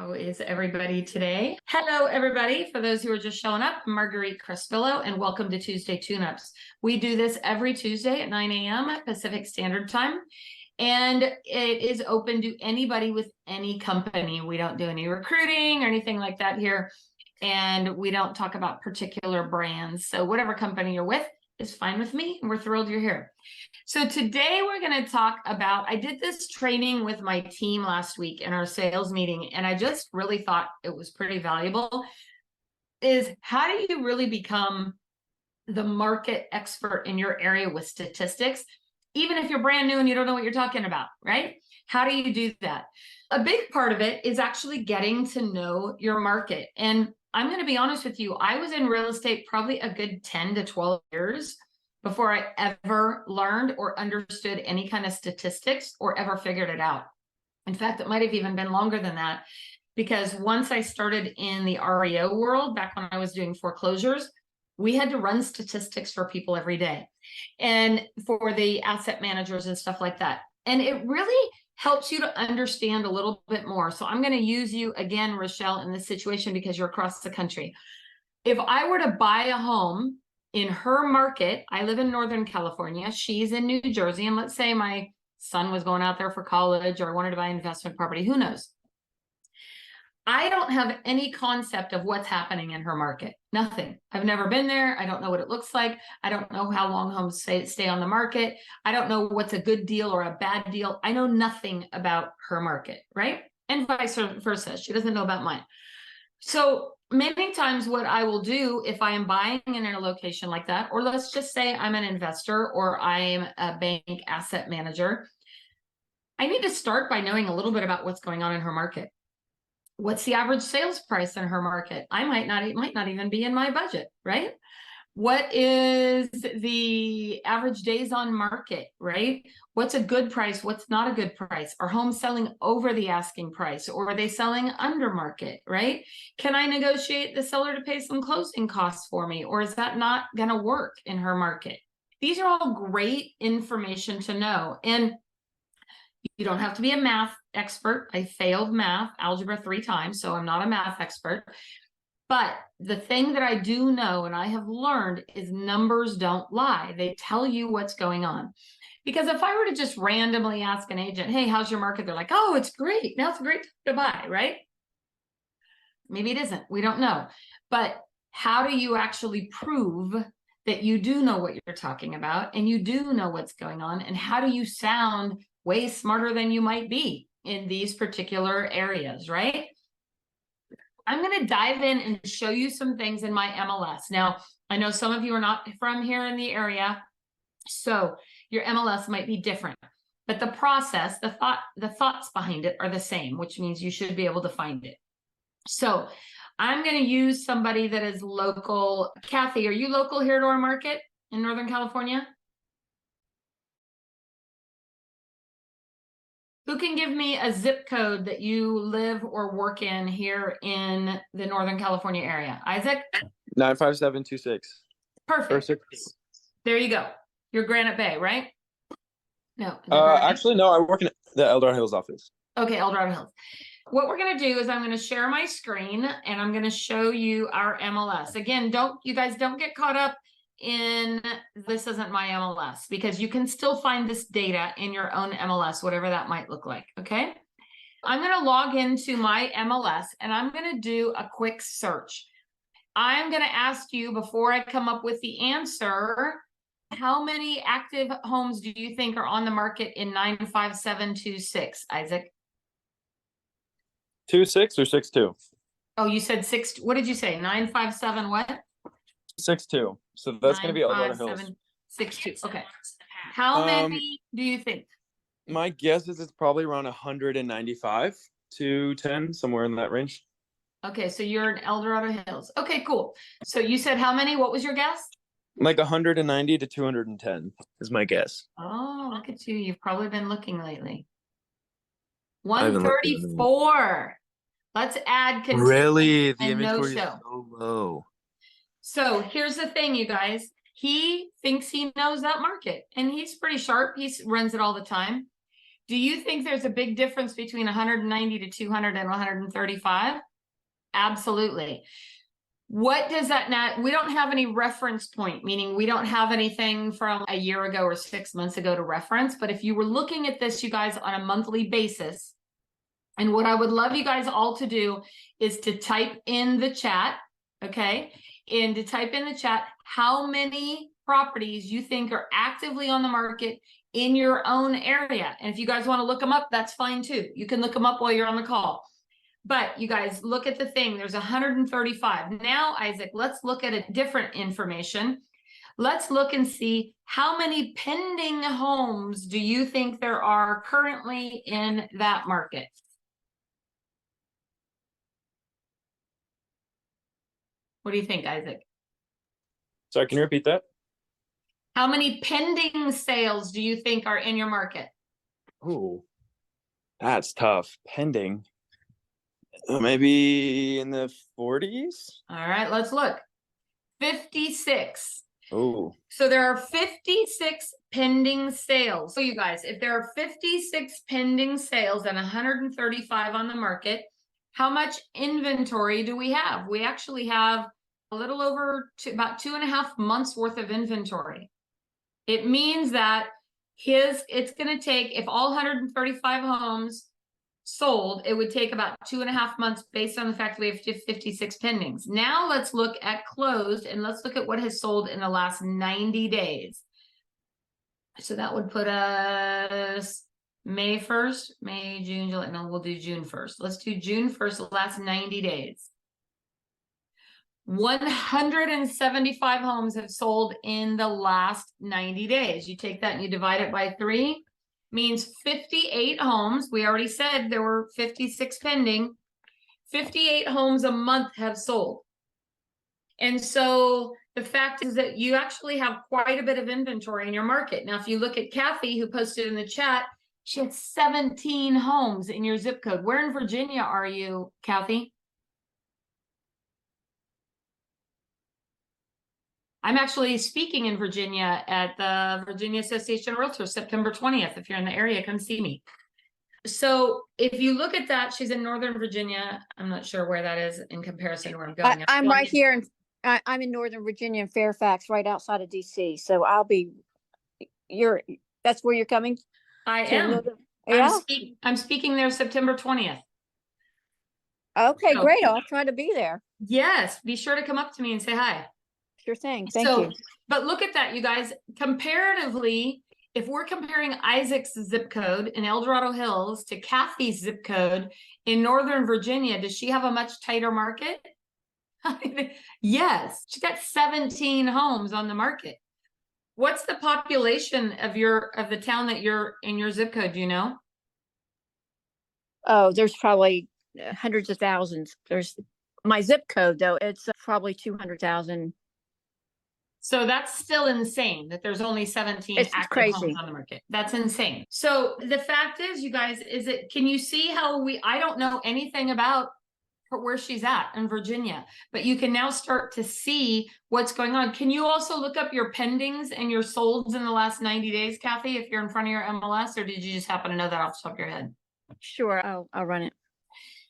How is everybody today? Hello, everybody. For those who are just showing up, Marguerite Crespillo, and welcome to Tuesday Tune-Ups. We do this every Tuesday at 9 a.m. Pacific Standard Time, and it is open to anybody with any company. We don't do any recruiting or anything like that here, and we don't talk about particular brands. So whatever company you're with is fine with me, and we're thrilled you're here. So today we're going to talk about, I did this training with my team last week in our sales meeting, and I just really thought it was pretty valuable, is how do you really become the market expert in your area with statistics, even if you're brand new and you don't know what you're talking about, right? How do you do that? A big part of it is actually getting to know your market. And I'm going to be honest with you, I was in real estate probably a good 10 to 12 years before I ever learned or understood any kind of statistics or ever figured it out. In fact, it might have even been longer than that, because once I started in the REO world, back when I was doing foreclosures, we had to run statistics for people every day and for the asset managers and stuff like that. And it really helps you to understand a little bit more. So I'm going to use you again, Rochelle, in this situation because you're across the country. If I were to buy a home in her market, I live in Northern California, she's in New Jersey, and let's say my son was going out there for college or wanted to buy an investment property, who knows? I don't have any concept of what's happening in her market. Nothing. I've never been there. I don't know what it looks like. I don't know how long homes stay on the market. I don't know what's a good deal or a bad deal. I know nothing about her market, right? And vice versa. She doesn't know about mine. So many times what I will do if I am buying in a location like that, or let's just say I'm an investor or I'm a bank asset manager, I need to start by knowing a little bit about what's going on in her market. What's the average sales price in her market? It might not even be in my budget, right? What is the average days on market, right? What's a good price? What's not a good price? Are homes selling over the asking price, or are they selling under market, right? Can I negotiate the seller to pay some closing costs for me, or is that not going to work in her market? These are all great information to know. And you don't have to be a math expert. I failed math, algebra 3 times, so I'm not a math expert. But the thing that I do know and I have learned is numbers don't lie. They tell you what's going on. Because if I were to just randomly ask an agent, hey, how's your market? They're like, oh, it's great. Now it's a great time to buy, right? Maybe it isn't. We don't know. But how do you actually prove that you do know what you're talking about and you do know what's going on? And how do you sound way smarter than you might be in these particular areas, right? I'm going to dive in and show you some things in my MLS. Now, I know some of you are not from here in the area, so your MLS might be different, but the process, the thoughts behind it are the same, which means you should be able to find it. So I'm going to use somebody that is local. Kathy, are you local here to our market in Northern California? Who can give me a zip code that you live or work in here in the Northern California area? Isaac? 95726. Perfect. There you go. You're Granite Bay, right? No. Actually, no, I work in the El Dorado Hills office. Okay, El Dorado Hills. What we're going to do is I'm going to share my screen and I'm going to show you our MLS. Again, you guys don't get caught up in this isn't my MLS, because you can still find this data in your own MLS, whatever that might look like. Okay. I'm going to log into my MLS and I'm going to do a quick search. I'm going to ask you, before I come up with the answer, how many active homes do you think are on the market in 95726, Isaac? 26 or 62? Oh, you said 6. What did you say? 957 what? 62. So that's going to be El Dorado Hills. 95762. Okay. How many do you think? My guess is it's probably around 195 to 10, somewhere in that range. Okay, so you're in El Dorado Hills. Okay, cool. So you said how many? What was your guess? Like 190 to 210 is my guess. Oh, look at you. You've probably been looking lately. 134. Let's add continue. Really? The and inventory no is show. so low. So here's the thing, you guys. He thinks he knows that market, and he's pretty sharp. He runs it all the time. Do you think there's a big difference between 190 to 200 and 135? Absolutely. What does that now? We don't have any reference point, meaning we don't have anything from a year ago or 6 months ago to reference. But if you were looking at this, you guys, on a monthly basis, and what I would love you guys all to do is to type in the chat, okay? And to type in the chat how many properties you think are actively on the market in your own area. And if you guys want to look them up, that's fine too. You can look them up while you're on the call. But you guys, look at the thing. There's 135. Now, Isaac, let's look at a different information. Let's look and see how many pending homes do you think there are currently in that market? What do you think, Isaac? Sorry, can you repeat that? How many pending sales do you think are in your market? Ooh, that's tough. Pending. Maybe in the 40s? All right, let's look. 56. Oh, So there are 56 pending sales. So you guys, if there are 56 pending sales and 135 on the market, how much inventory do we have? We actually have a little over about 2.5 months worth of inventory. It means that it's going to take, if all 135 homes sold, it would take about 2.5 months based on the fact we have 56 pendings. Now let's look at closed, and let's look at what has sold in the last 90 days. So that would put us May 1st, May, June, July. No, we'll do June 1st. Let's do June 1st, the last 90 days. 175 homes have sold in the last 90 days. You take that and you divide it by 3, means 58 homes. We already said there were 56 pending. 58 homes a month have sold. And so the fact is that you actually have quite a bit of inventory in your market. Now, if you look at Kathy, who posted in the chat, she had 17 homes in your zip code. Where in Virginia are you, Kathy? I'm actually speaking in Virginia at the Virginia Association of Realtors, September 20th. If you're in the area, come see me. So if you look at that, she's in Northern Virginia. I'm not sure where that is in comparison to where I'm going. I'm right here, I'm in Northern Virginia in Fairfax, right outside of DC. So that's where you're coming? I am. Yeah. I'm speaking there September 20th. Okay, So, great. I'll try to be there. Yes, be sure to come up to me and say hi. Sure thing. Thank you. But look at that, you guys. Comparatively, if we're comparing Isaac's zip code in El Dorado Hills to Kathy's zip code in Northern Virginia, does she have a much tighter market? Yes, she's got 17 homes on the market. What's the population of the town that you're in your zip code? Do you know? Oh, there's probably hundreds of thousands. There's my zip code, though. It's probably 200,000. So that's still insane that there's only 17 active homes on the market. That's insane. So the fact is, you guys, can you see how I don't know anything about where she's at in Virginia, but you can now start to see what's going on. Can you also look up your pendings and your solds in the last 90 days, Kathy, if you're in front of your MLS, or did you just happen to know that off the top of your head? Sure, I'll run it.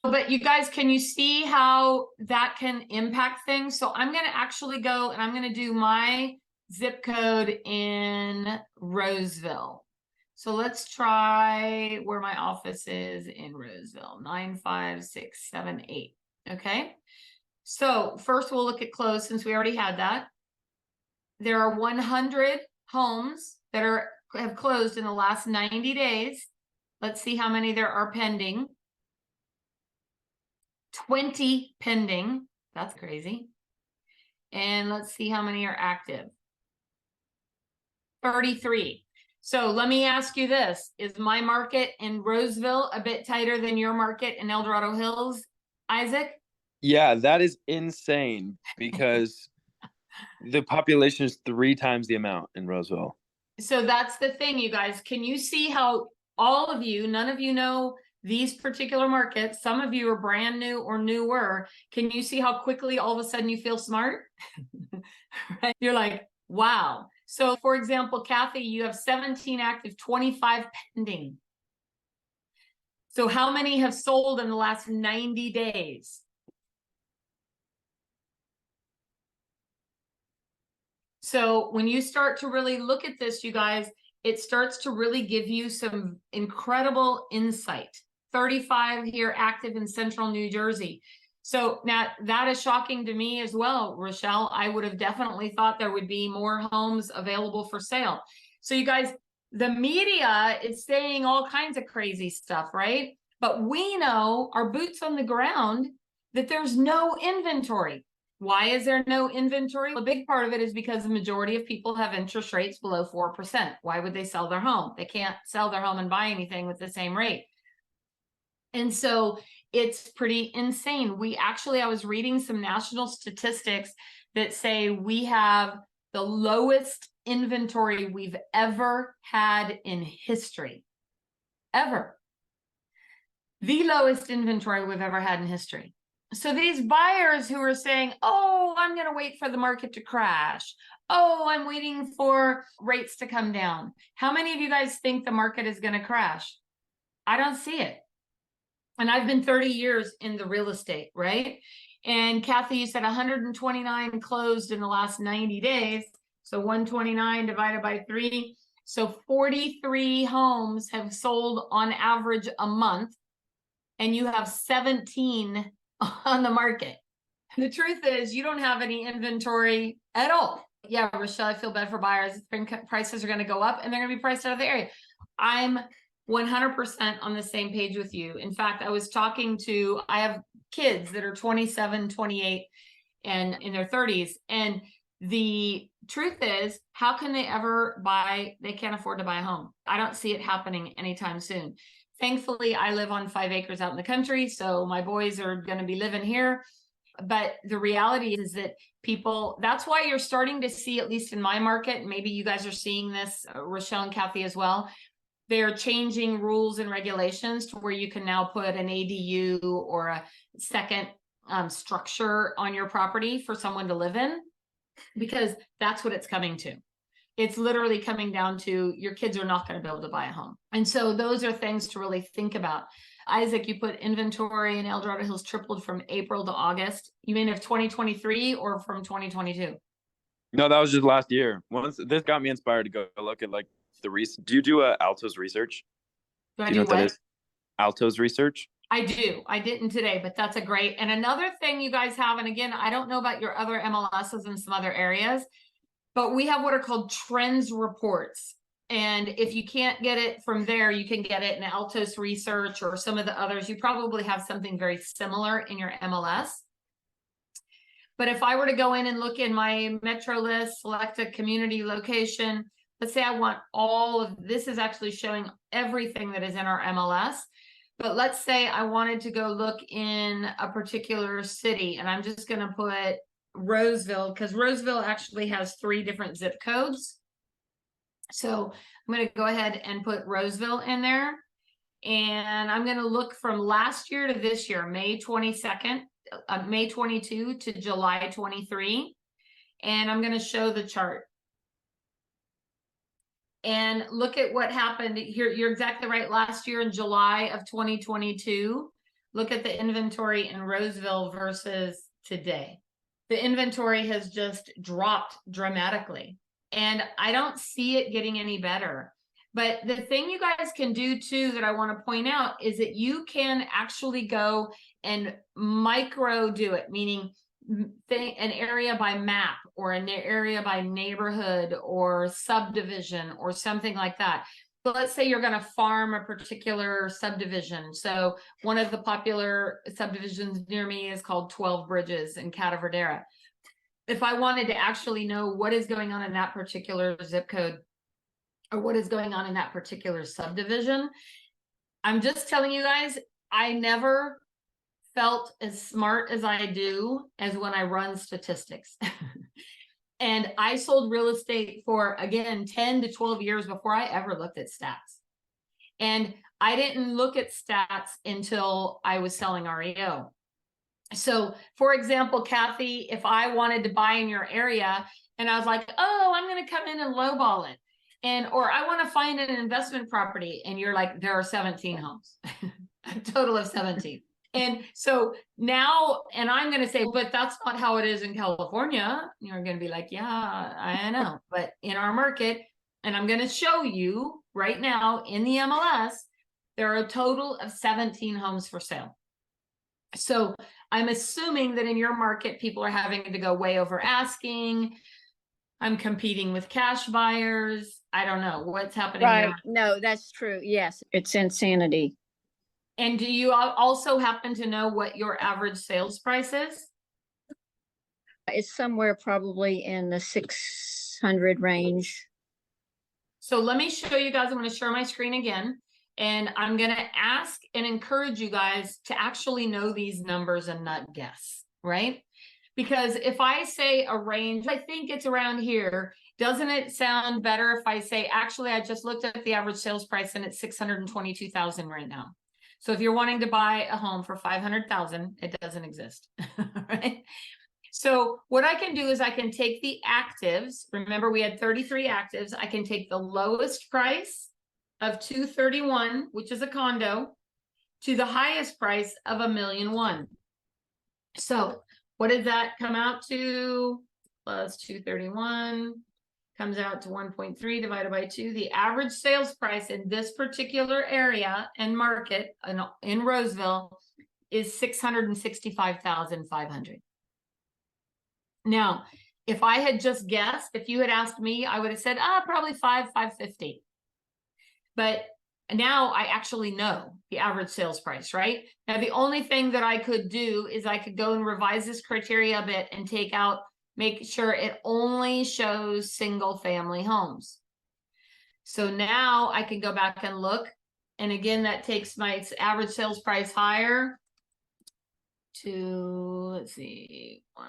But you guys, can you see how that can impact things? So I'm going to actually go and I'm going to do my zip code in Roseville. So let's try where my office is in Roseville, 95678. Okay. So first we'll look at closed, since we already had that. There are 100 homes that have closed in the last 90 days. Let's see how many there are pending. 20 pending. That's crazy. And let's see how many are active. 33. So let me ask you this. Is my market in Roseville a bit tighter than your market in El Dorado Hills, Isaac? Yeah, that is insane because the population is 3 times the amount in Roseville. So that's the thing, you guys. Can you see how all of you, none of you know these particular markets? Some of you are brand new or newer. Can you see how quickly all of a sudden you feel smart? Right? You're like, wow. So for example, Kathy, you have 17 active, 25 pending. So how many have sold in the last 90 days? So when you start to really look at this, you guys, it starts to really give you some incredible insight. 35 here active in central New Jersey. So now that is shocking to me as well, Rochelle. I would have definitely thought there would be more homes available for sale. So you guys, the media is saying all kinds of crazy stuff, right? But we know, our boots on the ground, that there's no inventory. Why is there no inventory? A big part of it is because the majority of people have interest rates below 4%. Why would they sell their home? They can't sell their home and buy anything with the same rate. And so it's pretty insane. I was reading some national statistics that say we have the lowest inventory we've ever had in history. Ever. The lowest inventory we've ever had in history. So these buyers who are saying, oh, I'm going to wait for the market to crash. Oh, I'm waiting for rates to come down. How many of you guys think the market is going to crash? I don't see it. And I've been 30 years in the real estate, right? And Kathy, you said 129 closed in the last 90 days. So 129 divided by 3. So 43 homes have sold on average a month. And you have 17 on the market. The truth is you don't have any inventory at all. Yeah, Rochelle, I feel bad for buyers. Prices are going to go up and they're going to be priced out of the area. I'm 100% on the same page with you. In fact, I have kids that are 27, 28, and in their 30s. And the truth is, how can they ever buy? They can't afford to buy a home. I don't see it happening anytime soon. Thankfully, I live on 5 acres out in the country, so my boys are going to be living here. But the reality is that that's why you're starting to see, at least in my market, and maybe you guys are seeing this, Rochelle and Kathy as well, they're changing rules and regulations to where you can now put an ADU or a second structure on your property for someone to live in, because that's what it's coming to. It's literally coming down to your kids are not going to be able to buy a home. And so those are things to really think about. Isaac, you put inventory in El Dorado Hills tripled from April to August. You mean of 2023 or from 2022? No, that was just last year. This got me inspired to go look at like the recent. Do you do Altos research? Do you know what that is? Altos research? I do. I didn't today, but that's a great. And another thing you guys have, and again, I don't know about your other MLSs in some other areas, but we have what are called trends reports. And if you can't get it from there, you can get it in Altos Research or some of the others. You probably have something very similar in your MLS. But if I were to go in and look in my metro list, select a community location, let's say I want all of this is actually showing everything that is in our MLS. But let's say I wanted to go look in a particular city, and I'm just going to put Roseville, because Roseville actually has 3 different zip codes. So I'm going to go ahead and put Roseville in there. And I'm going to look from last year to this year, May 22nd, May 22 to July 23. And I'm going to show the chart. And look at what happened here. You're exactly right. Last year in July of 2022, look at the inventory in Roseville versus today. The inventory has just dropped dramatically. And I don't see it getting any better. But the thing you guys can do too that I want to point out is that you can actually go and micro do it, meaning an area by map or an area by neighborhood or subdivision or something like that. So let's say you're going to farm a particular subdivision. So one of the popular subdivisions near me is called 12 Bridges in Cataverdera. If I wanted to actually know what is going on in that particular zip code or what is going on in that particular subdivision, I'm just telling you guys, I never felt as smart as I do as when I run statistics. And I sold real estate for, again, 10 to 12 years before I ever looked at stats. And I didn't look at stats until I was selling REO. So, for example, Kathy, if I wanted to buy in your area and I was like, oh, I'm going to come in and lowball it. Or I want to find an investment property. And you're like, there are 17 homes. A total of 17. And so now, and I'm going to say, but that's not how it is in California. You're going to be like, yeah, I know. But in our market, and I'm going to show you right now in the MLS, there are a total of 17 homes for sale. So I'm assuming that in your market, people are having to go way over asking. I'm competing with cash buyers. I don't know what's happening. Right. No, that's true. Yes, it's insanity. And do you also happen to know what your average sales price is? It's somewhere probably in the 600 range. So let me show you guys. I'm going to share my screen again. And I'm going to ask and encourage you guys to actually know these numbers and not guess, right? Because if I say a range, I think it's around here. Doesn't it sound better if I say, actually, I just looked at the average sales price and it's 622,000 right now. So if you're wanting to buy a home for 500,000, it doesn't exist, right? So what I can do is I can take the actives. Remember, we had 33 actives. I can take the lowest price of 231, which is a condo, to the highest price of $1,000,001. So what does that come out to? Plus 231 comes out to 1.3 divided by 2. The average sales price in this particular area and market in Roseville is 665,500. Now, if I had just guessed, if you had asked me, I would have said, probably 550. But now I actually know the average sales price, right? Now, the only thing that I could do is I could go and revise this criteria a bit and make sure it only shows single family homes. So now I can go back and look. And again, that takes my average sales price higher to, let's see, 1.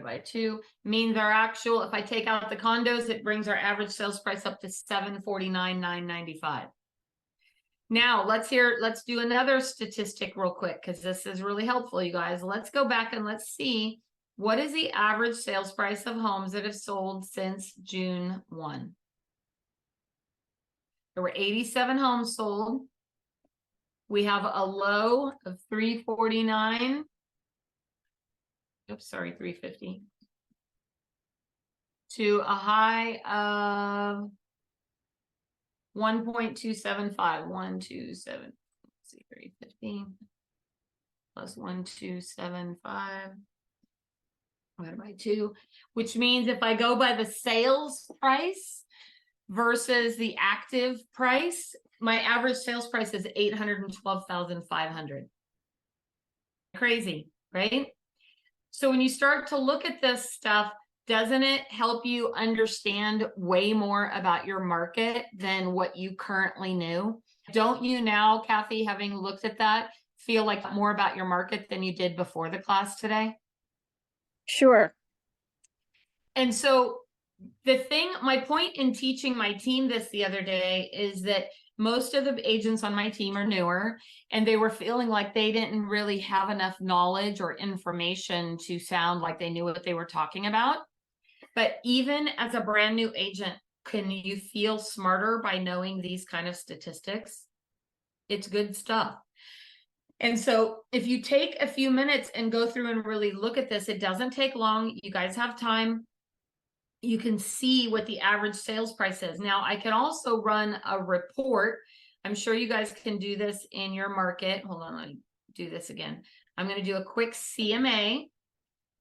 By 2 means our actual, if I take out the condos, it brings our average sales price up to $749,995. Now let's do another statistic real quick, because this is really helpful, you guys. Let's go back and let's see what is the average sales price of homes that have sold since June 1. There were 87 homes sold. We have a low of 349. Oops, sorry, 350. To a high of 1.275. 127. Let's see, 350 plus 1.275 divided by 2, which means if I go by the sales price versus the active price, my average sales price is 812,500. Crazy, right? So when you start to look at this stuff, doesn't it help you understand way more about your market than what you currently knew? Don't you now, Kathy, having looked at that, feel like more about your market than you did before the class today? Sure. And so my point in teaching my team this the other day is that most of the agents on my team are newer, and they were feeling like they didn't really have enough knowledge or information to sound like they knew what they were talking about. But even as a brand new agent, can you feel smarter by knowing these kind of statistics? It's good stuff. And so if you take a few minutes and go through and really look at this, it doesn't take long. You guys have time. You can see what the average sales price is. Now, I can also run a report. I'm sure you guys can do this in your market. Hold on, let me do this again. I'm going to do a quick CMA,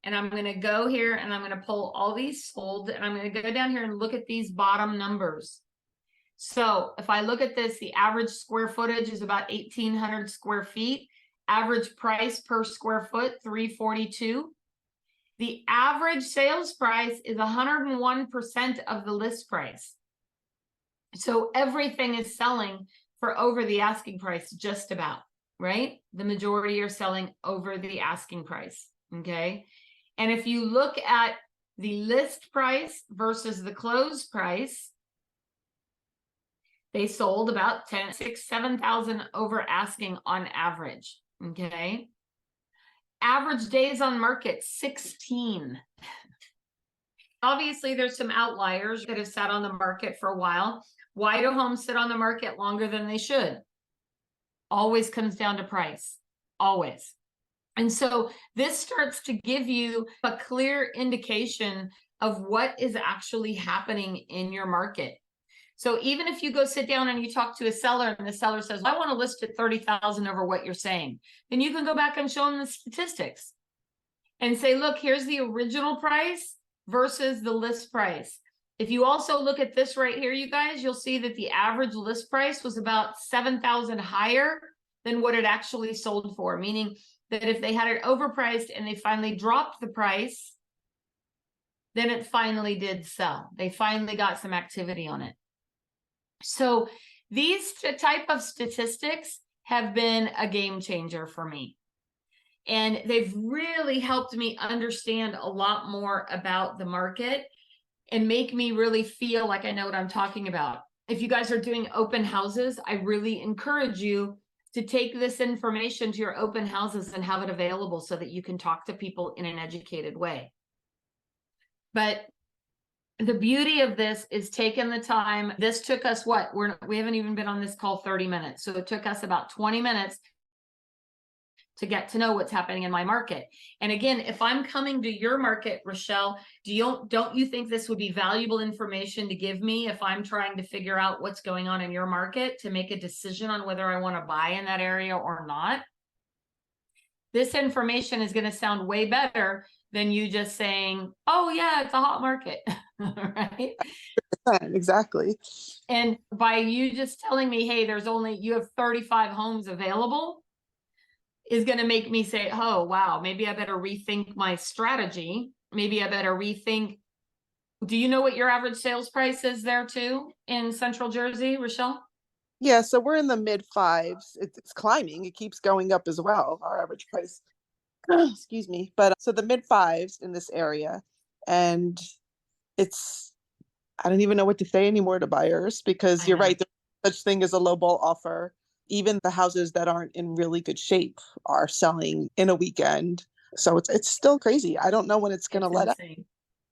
and I'm going to go here and I'm going to pull all these sold, and I'm going to go down here and look at these bottom numbers. So if I look at this, the average square footage is about 1,800 square feet. Average price per square foot, $342. The average sales price is 101% of the list price. So everything is selling for over the asking price, just about, right? The majority are selling over the asking price, okay? And if you look at the list price versus the close price, they sold about 7,000 over asking on average, okay? Average days on market, 16. Obviously, there's some outliers that have sat on the market for a while. Why do homes sit on the market longer than they should? Always comes down to price, always. And so this starts to give you a clear indication of what is actually happening in your market. So even if you go sit down and you talk to a seller and the seller says, I want to list at 30,000 over what you're saying, then you can go back and show them the statistics and say, look, here's the original price versus the list price. If you also look at this right here, you guys, you'll see that the average list price was about 7,000 higher than what it actually sold for, meaning that if they had it overpriced and they finally dropped the price, then it finally did sell. They finally got some activity on it. So these type of statistics have been a game changer for me. And they've really helped me understand a lot more about the market and make me really feel like I know what I'm talking about. If you guys are doing open houses, I really encourage you to take this information to your open houses and have it available so that you can talk to people in an educated way. But the beauty of this is taking the time. This took us what? We haven't even been on this call 30 minutes. So it took us about 20 minutes to get to know what's happening in my market. And again, if I'm coming to your market, Rochelle, don't you think this would be valuable information to give me if I'm trying to figure out what's going on in your market to make a decision on whether I want to buy in that area or not? This information is going to sound way better than you just saying, oh yeah, it's a hot market, right? Exactly. And by you just telling me, hey, you have 35 homes available, is going to make me say, oh, wow, maybe I better rethink my strategy. Maybe I better rethink. Do you know what your average sales price is there too in Central Jersey, Rochelle? Yeah, so we're in the mid fives. It's climbing. It keeps going up as well, our average price. Excuse me. But so the mid fives in this area. And I don't even know what to say anymore to buyers because you're right. There's such thing as a lowball offer. Even the houses that aren't in really good shape are selling in a weekend. So it's still crazy. I don't know when it's going to let up.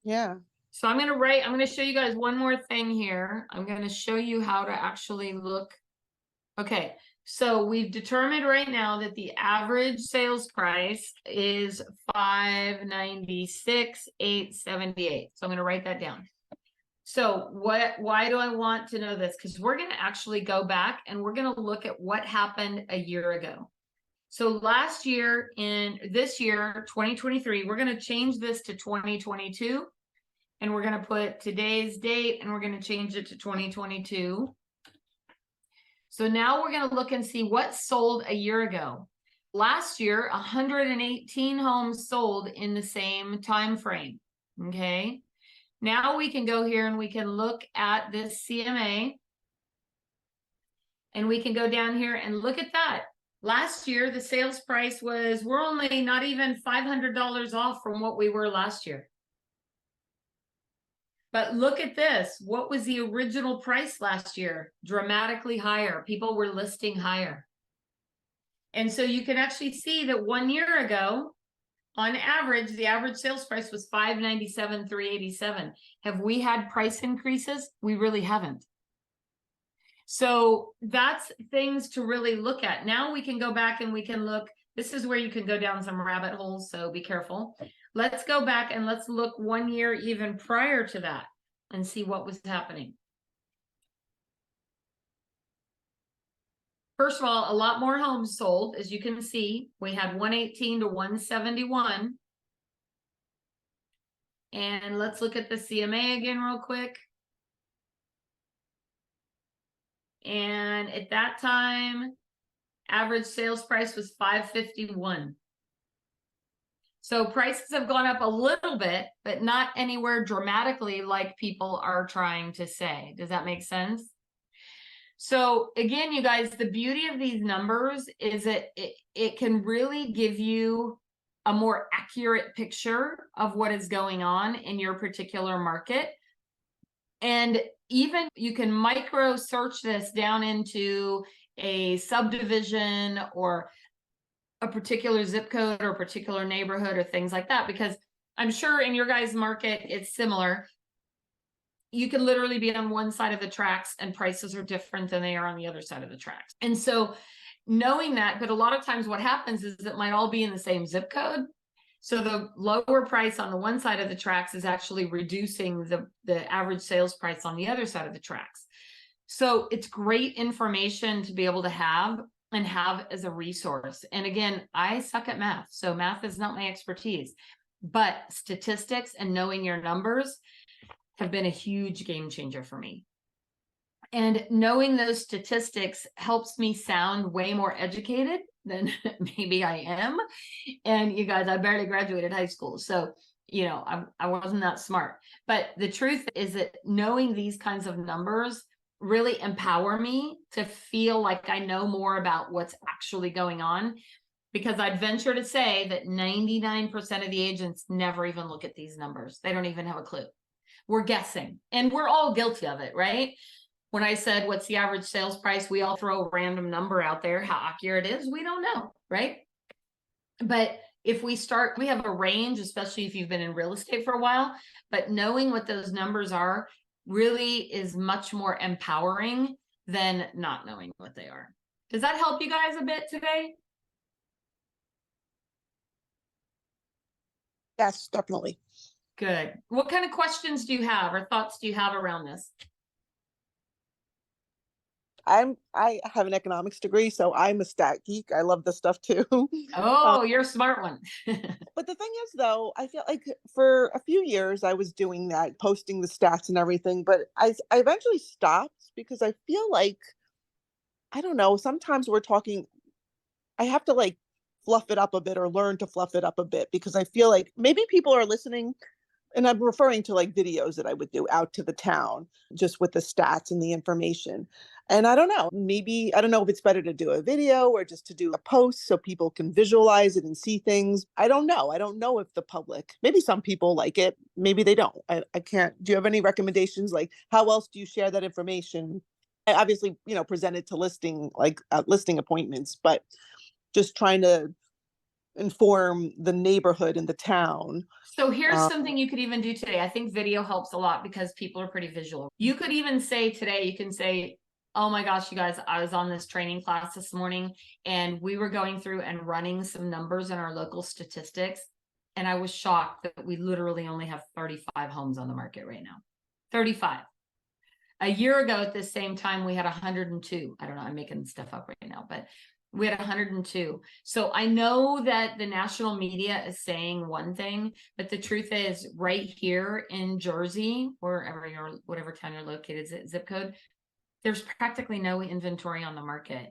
Yeah. So I'm going to show you guys one more thing here. I'm going to show you how to actually look. Okay. So we've determined right now that the average sales price is $596,878. So I'm going to write that down. So why do I want to know this? Because we're going to actually go back and we're going to look at what happened a year ago. So last year this year, 2023, we're going to change this to 2022 and we're going to put today's date and we're going to change it to 2022. So now we're going to look and see what sold a year ago. Last year, 118 homes sold in the same time frame. Okay. Now we can go here and we can look at this CMA and we can go down here and look at that. Last year, the sales price we're only not even $500 off from what we were last year. But look at this. What was the original price last year? Dramatically higher. People were listing higher. And so you can actually see that 1 year ago, on average, the average sales price was $597,387. Have we had price increases? We really haven't. So that's things to really look at. Now we can go back and we can look. This is where you can go down some rabbit holes, so be careful. Let's go back and let's look 1 year even prior to that and see what was happening. First of all, a lot more homes sold. As you can see, we had 118 to 171. And let's look at the CMA again real quick. And at that time, average sales price was $551. So prices have gone up a little bit, but not anywhere dramatically like people are trying to say. Does that make sense? So again, you guys, the beauty of these numbers is that it can really give you a more accurate picture of what is going on in your particular market. And even you can micro search this down into a subdivision or a particular zip code or a particular neighborhood or things like that, because I'm sure in your guys' market, it's similar. You can literally be on one side of the tracks and prices are different than they are on the other side of the tracks. And so knowing that, but a lot of times what happens is it might all be in the same zip code. So the lower price on the one side of the tracks is actually reducing the average sales price on the other side of the tracks. So it's great information to be able to have and have as a resource. And again, I suck at math, so math is not my expertise, but statistics and knowing your numbers have been a huge game changer for me. And knowing those statistics helps me sound way more educated than maybe I am. And you guys, I barely graduated high school. So, you know, I wasn't that smart. But the truth is that knowing these kinds of numbers really empower me to feel like I know more about what's actually going on. Because I'd venture to say that 99% of the agents never even look at these numbers. They don't even have a clue. We're guessing. And we're all guilty of it, right? When I said, what's the average sales price? We all throw a random number out there. How accurate it is, we don't know, right? But if we have a range, especially if you've been in real estate for a while, but knowing what those numbers are really is much more empowering than not knowing what they are. Does that help you guys a bit today? Yes, definitely. Good. What kind of questions do you have or thoughts do you have around this? I have an economics degree, so I'm a stat geek. I love this stuff too. Oh, you're a smart one. But the thing is, though, I feel like for a few years I was doing that, posting the stats and everything, but I eventually stopped because I feel like, I don't know, sometimes I have to like fluff it up a bit or learn to fluff it up a bit because I feel like maybe people are listening, and I'm referring to like videos that I would do out to the town just with the stats and the information. And I don't know, maybe, I don't know if it's better to do a video or just to do a post so people can visualize it and see things. I don't know. I don't know if the public, maybe some people like it, maybe they don't. I can't. Do you have any recommendations? Like, how else do you share that information? I obviously, present it to listing appointments, but just trying to inform the neighborhood and the town. So here's something you could even do today. I think video helps a lot because people are pretty visual. You could even say today, you can say, oh my gosh, you guys, I was on this training class this morning and we were going through and running some numbers in our local statistics. And I was shocked that we literally only have 35 homes on the market right now. 35. A year ago at the same time, we had 102. I don't know, I'm making stuff up right now, but we had 102. So I know that the national media is saying one thing, but the truth is right here in Jersey, whatever town you're located, zip code, there's practically no inventory on the market.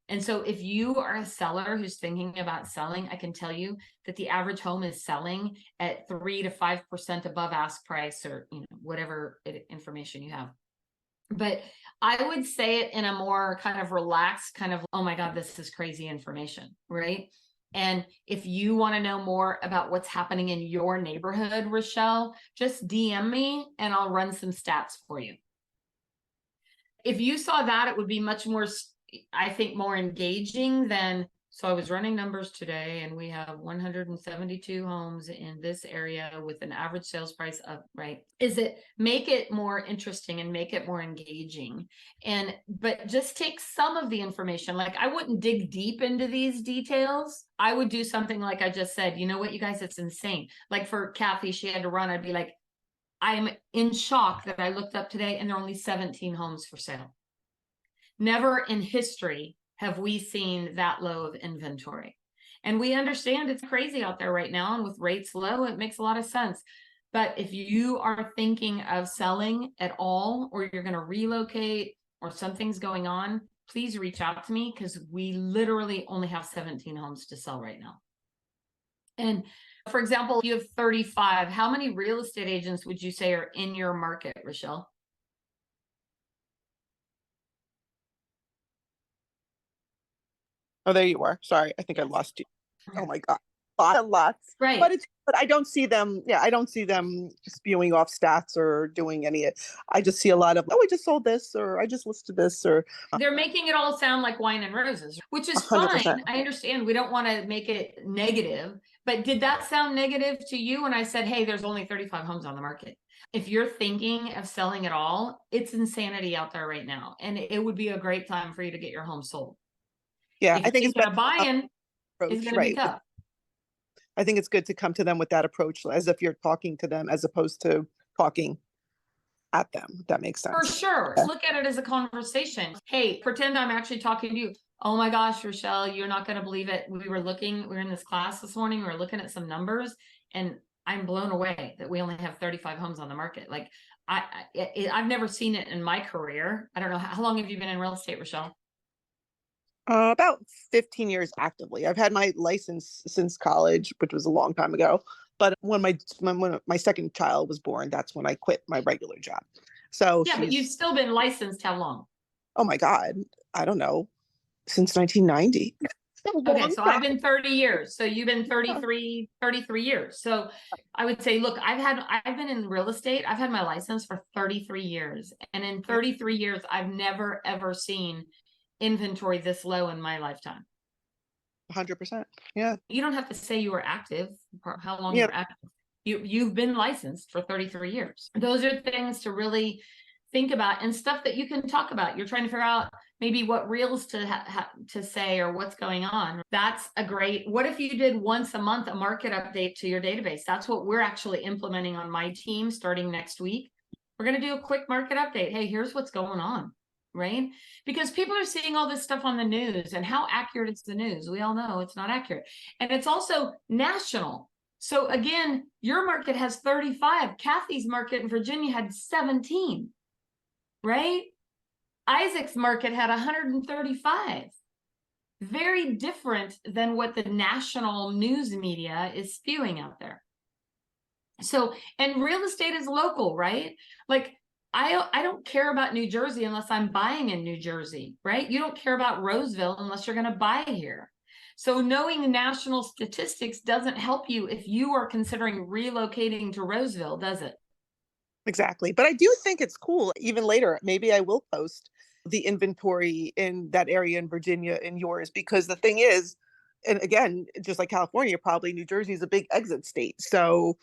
And so if you are a seller who's thinking about selling, I can tell you that the average home is selling at 3 to 5% above ask price, or whatever information you have. But I would say it in a more kind of relaxed, kind of, oh my God, this is crazy information, right? And if you want to know more about what's happening in your neighborhood, Rochelle, just DM me and I'll run some stats for you. If you saw that, it would be much more, I think, more engaging than, so I was running numbers today and we have 172 homes in this area with an average sales price of, right? Make it more interesting and make it more engaging. But just take some of the information. Like, I wouldn't dig deep into these details. I would do something like I just said, you know what, you guys, it's insane. Like for Kathy, she had to run. I'd be like, I'm in shock that I looked up today and there are only 17 homes for sale. Never in history have we seen that low of inventory. And we understand it's crazy out there right now. And with rates low, it makes a lot of sense. But if you are thinking of selling at all, or you're going to relocate, or something's going on, please reach out to me because we literally only have 17 homes to sell right now. And for example, if you have 35, how many real estate agents would you say are in your market, Rochelle? Oh, there you are. Sorry, I think I lost you. Oh my God, lots. Right. But I don't see them. Yeah, I don't see them spewing off stats or doing any. I just see a lot of, oh, I just sold this, or I just listed this, or they're making it all sound like wine and roses, which is 100%. fine. I understand. We don't want to make it negative, But did that sound negative to you when I said, hey, there's only 35 homes on the market? If you're thinking of selling at all, it's insanity out there right now. And it would be a great time for you to get your home sold. Yeah, If I you're think it's thinking of better buying, it's approach, going to be right? tough. I think it's good to come to them with that approach as if you're talking to them as opposed to talking at them. If that makes For sense. sure. Yeah. Look at it as a conversation. Hey, pretend I'm actually talking to you. Oh my gosh, Rochelle, you're not going to believe it. We were in this class this morning. We were looking at some numbers and I'm blown away that we only have 35 homes on the market. Like I've never seen it in my career. I don't know. How long have you been in real estate, Rochelle? About 15 years actively. I've had my license since college, which was a long time ago. But when my second child was born, that's when I quit my regular job. So Yeah, but you've she's, still been licensed how long? oh my God, I don't know, since 1990. A Okay, long so time. I've been 30 years. So you've been 33 years. So I would say, look, I've been in real estate. I've had my license for 33 years. And in 33 years, I've never ever seen inventory this low in my lifetime. 100%. Yeah. You don't have to say you were active, how long Yeah. you were active. You've been licensed for 33 years. Those are things to really think about and stuff that you can talk about. You're trying to figure out maybe what reels to say or what's going on. That's a great, what if you did once a month a market update to your database? That's what we're actually implementing on my team starting next week. We're going to do a quick market update. Hey, here's what's going on, right? Because people are seeing all this stuff on the news, and how accurate is the news? We all know it's not accurate. And it's also national. So again, your market has 35. Kathy's market in Virginia had 17. Right? Isaac's market had 135. Very different than what the national news media is spewing out there. So, and real estate is local, right? Like I don't care about New Jersey unless I'm buying in New Jersey, right? You don't care about Roseville unless you're going to buy here. So knowing national statistics doesn't help you if you are considering relocating to Roseville, does it? Exactly. But I do think it's cool. Even later, maybe I will post the inventory in that area in Virginia in yours, because the thing is, and again, just like California, probably New Jersey is a big exit state. So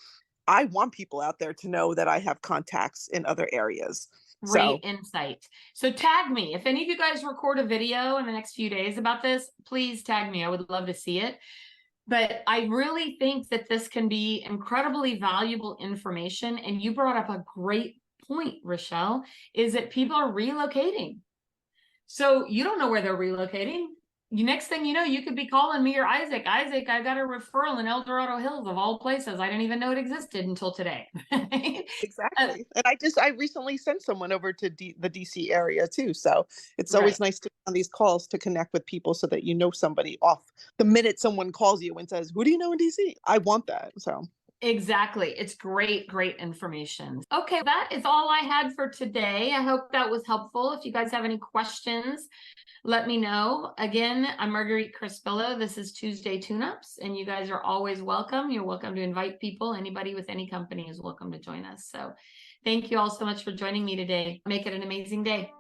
I want people out there to know that I have contacts in other areas. Great So insight. So tag me. If any of you guys record a video in the next few days about this, please tag me. I would love to see it. But I really think that this can be incredibly valuable information. And you brought up a great point, Rochelle, is that people are relocating. So you don't know where they're relocating. Next thing you know, you could be calling me or Isaac. Isaac, I got a referral in El Dorado Hills of all places. I didn't even know it existed until today. exactly. And I recently sent someone over to the DC area too. So it's Right. always nice to on these calls to connect with people so that you know somebody off the minute someone calls you and says, "Who do you know in DC?" I want that. So Exactly. It's great, great information. Okay, that is all I had for today. I hope that was helpful. If you guys have any questions, let me know. Again, I'm Marguerite Crespillo. This is Tuesday Tune-Ups, and you guys are always welcome. You're welcome to invite people. Anybody with any company is welcome to join us. So thank you all so much for joining me today. Make it an amazing day.